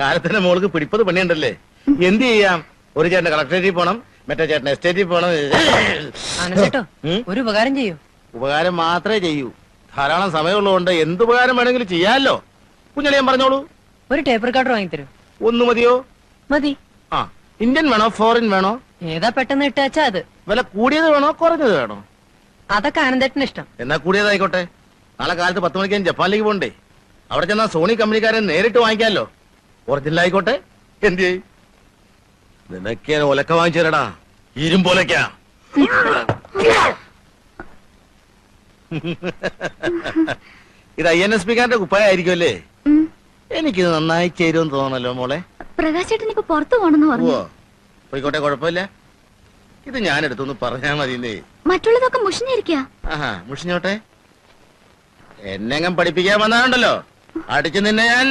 കാലത്തിന്റെ മോൾക്ക് പിടിപ്പത് പണിയുണ്ടല്ലേ. എന്ത് ചെയ്യാം, ഒരു ചേട്ടന് കളക്ടറേറ്റിൽ പോണം, മറ്റേ ചേട്ടന് എസ്റ്റേറ്റിൽ പോണം. ചേട്ടോ ഒരു ഉപകാരം ചെയ്യൂ. ഉപകാരം മാത്രമേ ചെയ്യൂ. ധാരാളം സമയമുള്ളതുകൊണ്ട് എന്തുപകാരം വേണമെങ്കിലും ചെയ്യാമല്ലോ. കുഞ്ഞളിയാൻ പറഞ്ഞോളൂ. ഒരു ടേപ്പ് റെക്കോർഡർ വാങ്ങിത്തരൂ. ഒന്ന് മതിയോ? മതി. ആ, ഇന്ത്യൻ വേണോ ഫോറിൻ വേണോ? ഏതാ പെട്ടെന്ന് ഇട്ടാച്ചാ അത്. വില കൂടിയത് വേണോ കുറഞ്ഞത് വേണോ? അതൊക്കെ ആനന്ദേട്ടന് ഇഷ്ടം. എന്നാ കൂടിയതായിക്കോട്ടെ. നാളെ കാലത്ത് 10 മണിക്ക് ജപ്പാനിലേക്ക് പോണ്ടേ. അവിടെ ചെന്നാ സോണി കമ്പനിക്കാരൻ നേരിട്ട് വാങ്ങിക്കാമല്ലോ. ഒറിജിനൽ ആയിക്കോട്ടെ. എന്ത് ചെയ്യും? നിനക്ക് ഞാൻ ഒലക്ക വാങ്ങിച്ചു തരടാ, ഇരുമ്പോലക്കാ. ഇത് INSP കാരന്റെ കുപ്പായായിരിക്കും അല്ലേ? എനിക്കിത് നന്നായി ചേരുമെന്ന് തോന്നണല്ലോ മോളെ. പ്രകാശേട്ടൻ ഇപ്പൊ പുറത്തു പോണെന്ന് പറഞ്ഞു. പോയിക്കോട്ടെ, കുഴപ്പമില്ല. ഇത് ഞാൻ എടുത്തൊന്ന് പറഞ്ഞാ മതിന്നേ. മറ്റുള്ളതൊക്കെ മുഷിഞ്ഞിരിക്കാ. ആഹാ, മുഷിഞ്ഞോട്ടെ. എന്നെങ്ങും പഠിപ്പിക്കാൻ വന്നാണ്ടല്ലോ, അടിച്ചു നിന്നെ ഞാൻ.